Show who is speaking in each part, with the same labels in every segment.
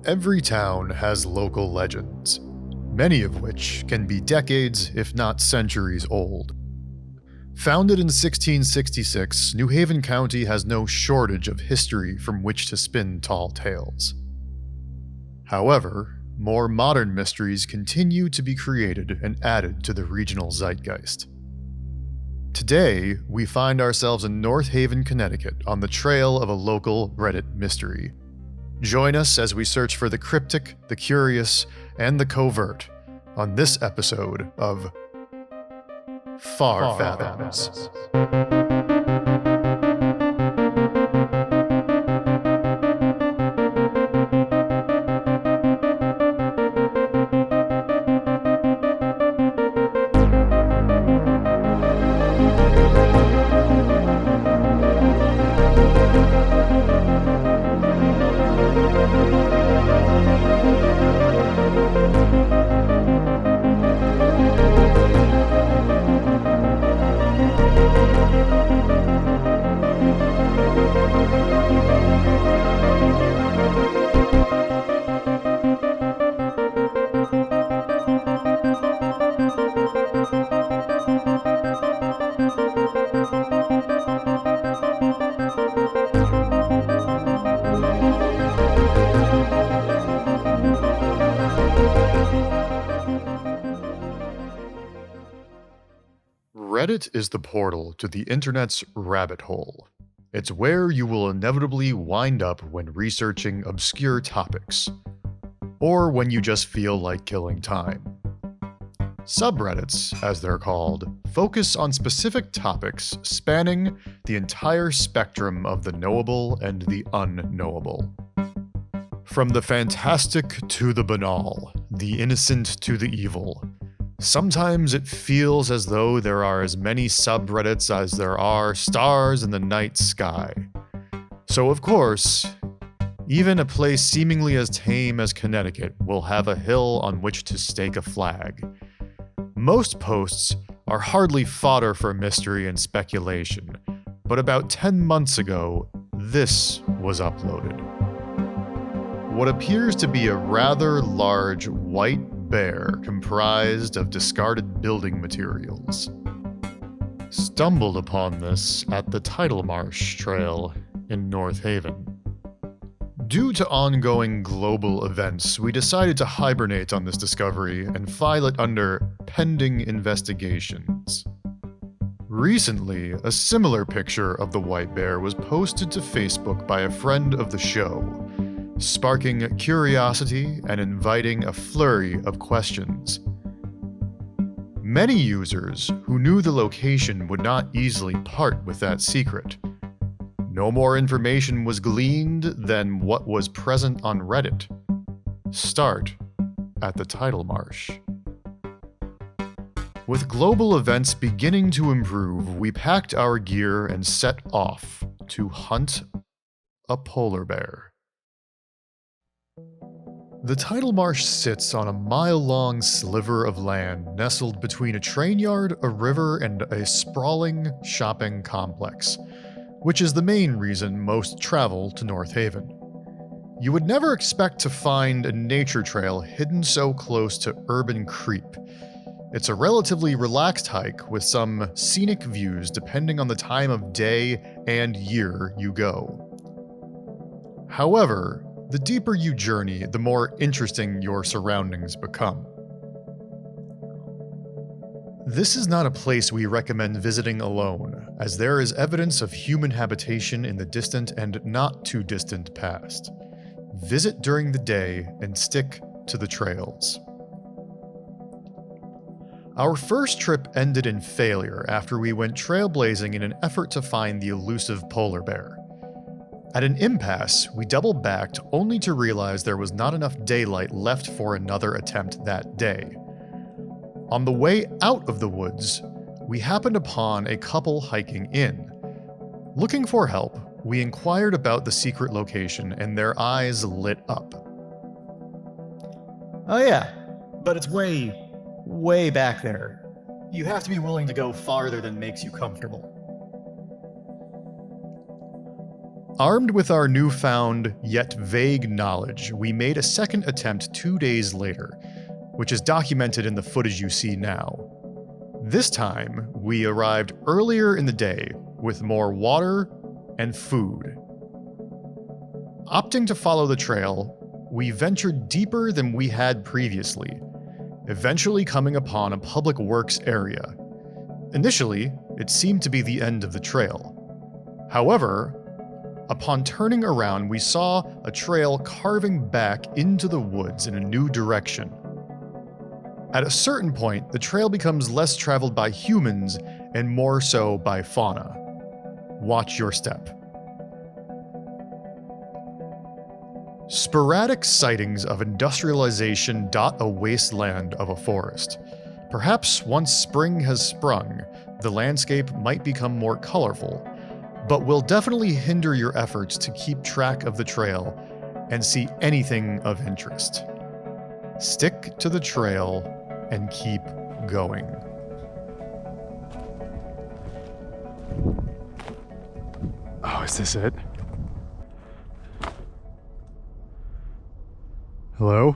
Speaker 1: Every town has local legends, many of which can be decades, if not centuries old. Founded in 1666, New Haven County has no shortage of history from which to spin tall tales. However, more modern mysteries continue to be created and added to the regional zeitgeist. Today, we find ourselves in North Haven, Connecticut, on the trail of a local Reddit mystery. Join us as we search for the cryptic, the curious, and the covert on this episode of Far Fathoms. Reddit is the portal to the internet's rabbit hole. It's where you will inevitably wind up when researching obscure topics, or when you just feel like killing time. Subreddits, as they're called, focus on specific topics spanning the entire spectrum of the knowable and the unknowable. From the fantastic to the banal, the innocent to the evil, sometimes it feels as though there are as many subreddits as there are stars in the night sky. So of course, even a place seemingly as tame as Connecticut will have a hill on which to stake a flag. Most posts are hardly fodder for mystery and speculation, but about 10 months ago, this was uploaded. What appears to be a rather large white bear comprised of discarded building materials. Stumbled upon this at the Tidal Marsh trail in North Haven. Due to ongoing global events, we decided to hibernate on this discovery and file it under pending investigations. Recently, a similar picture of the white bear was posted to Facebook by a friend of the show, sparking curiosity and inviting a flurry of questions. Many users who knew the location would not easily part with that secret. No more information was gleaned than what was present on Reddit. Start at the Tidal Marsh. With global events beginning to improve, we packed our gear and set off to hunt a polar bear. The Tidal Marsh sits on a mile-long sliver of land nestled between a train yard, a river, and a sprawling shopping complex, which is the main reason most travel to North Haven. You would never expect to find a nature trail hidden so close to urban creep. It's a relatively relaxed hike with some scenic views depending on the time of day and year you go. However, the deeper you journey, the more interesting your surroundings become. This is not a place we recommend visiting alone, as there is evidence of human habitation in the distant and not too distant past. Visit during the day and stick to the trails. Our first trip ended in failure after we went trailblazing in an effort to find the elusive polar bear. At an impasse, we double-backed only to realize there was not enough daylight left for another attempt that day. On the way out of the woods, we happened upon a couple hiking in. Looking for help, we inquired about the secret location and their eyes lit up.
Speaker 2: Oh yeah, but it's way back there. You have to be willing to go farther than makes you comfortable.
Speaker 1: Armed with our newfound, yet vague knowledge, we made a second attempt 2 days later, which is documented in the footage you see now. This time, we arrived earlier in the day with more water and food. Opting to follow the trail, we ventured deeper than we had previously, eventually coming upon a public works area. Initially, it seemed to be the end of the trail. However, upon turning around, we saw a trail carving back into the woods in a new direction. At a certain point, the trail becomes less traveled by humans and more so by fauna. Watch your step. Sporadic sightings of industrialization dot a wasteland of a forest. Perhaps once spring has sprung, the landscape might become more colorful, but will definitely hinder your efforts to keep track of the trail and see anything of interest. Stick to the trail and keep going.
Speaker 3: Oh, is this it? Hello?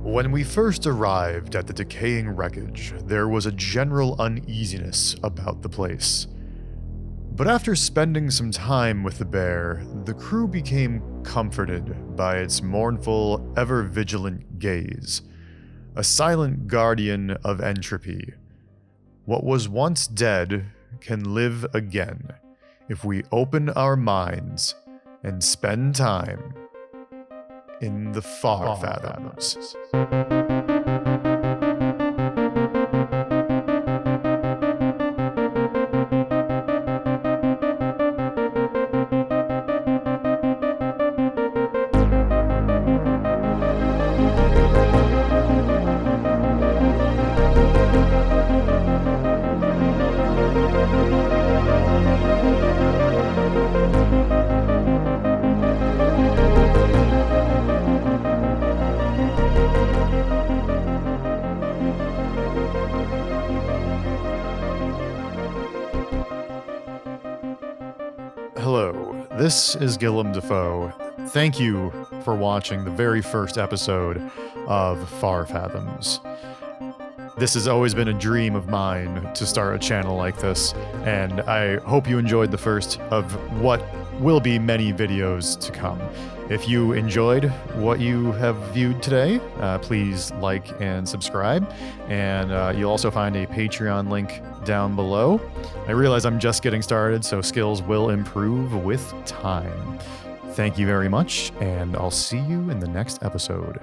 Speaker 1: When we first arrived at the decaying wreckage, there was a general uneasiness about the place. But after spending some time with the bear, the crew became comforted by its mournful, ever-vigilant gaze, a silent guardian of entropy. What was once dead can live again if we open our minds and spend time in the Far Fathoms. Hello, this is Gillem Dafoe. Thank you for watching the very first episode of Far Fathoms. This has always been a dream of mine to start a channel like this, and I hope you enjoyed the first of what will be many videos to come. If you enjoyed what you have viewed today, please like and subscribe. And you'll also find a Patreon link down below. I realize I'm just getting started, so skills will improve with time. Thank you very much, and I'll see you in the next episode.